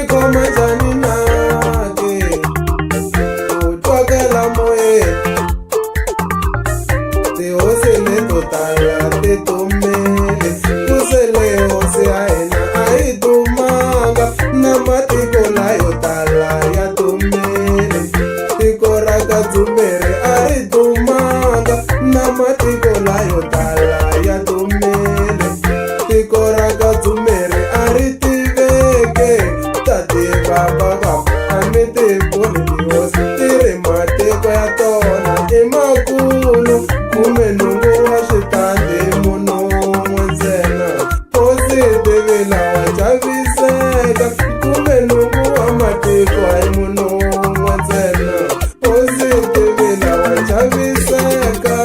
khoma njhani na ke u twakela moyeni tihosi leto tala ti dumile ku sele hosi ya hina a yi dumanga na matiko layo tala ya dumile tiko ra ka Dzumeri a ri dumanga na matiko layo tala ya dumile tiko ra ka Dzumeri a ri tiveke tate baba a mi ti voni tihosi ti ri matiko ya tona i makulu kume nhungu wa switandi munhu wun'we ntsena hosi tivila wa chaviseka kume nhungu wa matiko a hi munhu wun'we ntsena hosi tivila wa chaviseka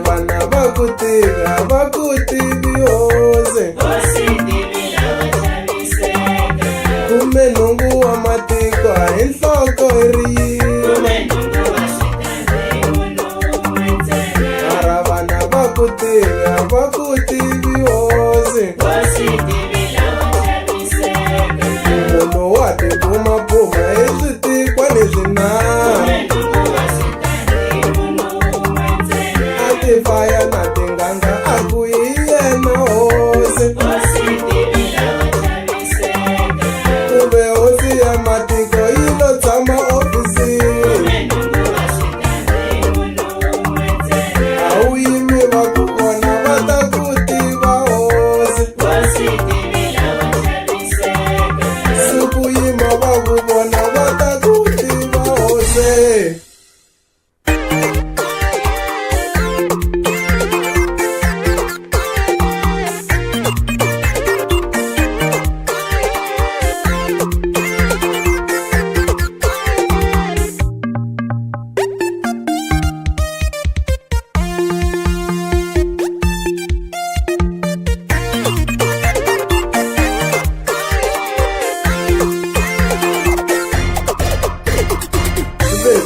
vana va ku tivi hosi kume nhungu wa matiko a hi nhloko hi ri yin'we mara vana va ku tivi hosi munhu wa tibumabuma hi switikwa leswinharhu faya na tinganga a ku hi yena hosi kuve hosi ya matiko yi lo tshama ofisini a wu yimi va ku vona va ta ku tiva hosi siku yima va ku vona va ta ku tiva hosi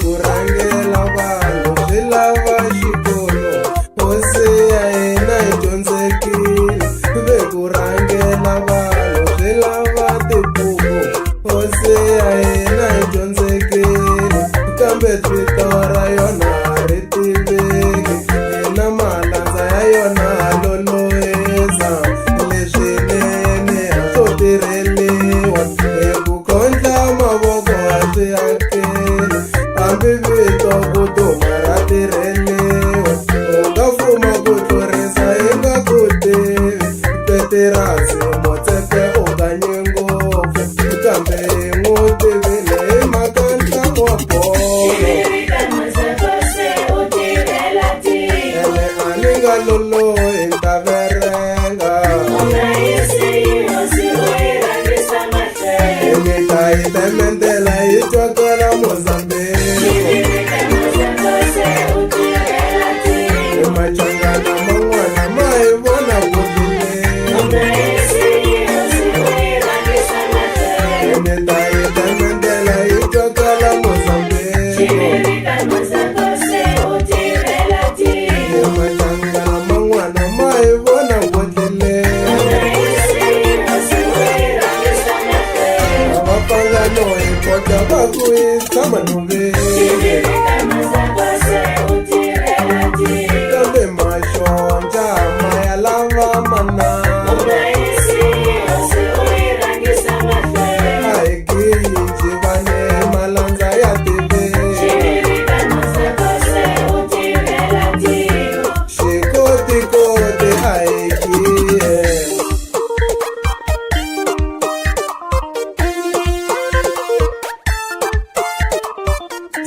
kurangela vanhu swi lava xikolo hosi ya hina yi dyondzekile ve kurangela vanhu swi lava tibuku hosi ya hina yi dyondzekile kambe vito ra yona ri tiveki hina malandza ya yona loloheza leswinene a swo tirheliwa hi ku kondla mavoko a swi akeli hambi vito ku duma ra tirheliwa u nga fuma ku tlurisa hi nga ku tivi petirasi motsepe u ganye ngopfu kambe hi n'wu tivile hi maka ntlangu wa bolo ene a ni nga lolohi ta verenga ene ta yi tementela hi twakala Mozambique machangana man'wana ma hi vona kudlile ene ta yi tementela hi twakala Mozambique machangana man'wana ma hi vona kudlile avapangano hi kota va ku hi tshama nhoveni kambe maxonja ma ya lava manana a hi giji vane malandza ya tiveki xikotikoti a hi giye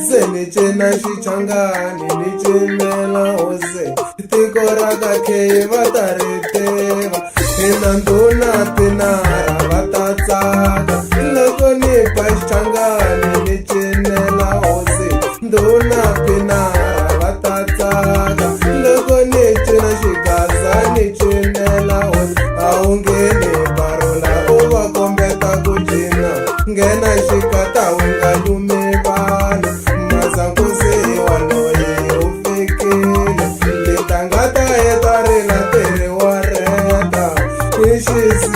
se ni cina xichangani ni cinela hosi tiko ra ka Kheyi va ta ri tiva hina ndhuna tinara va ta tsaka loko ni ba xichangani ni cinela hosi ndhuna tinara va ta tsaka loko ni cina xigaza ni cinela hosi a wu ngheni parola u va kombeta ku cina nghena xikata wu nga lumi vanhu Mazankusi waloyi u fikile litanga ta heta ri la tirhi wa reta i xisi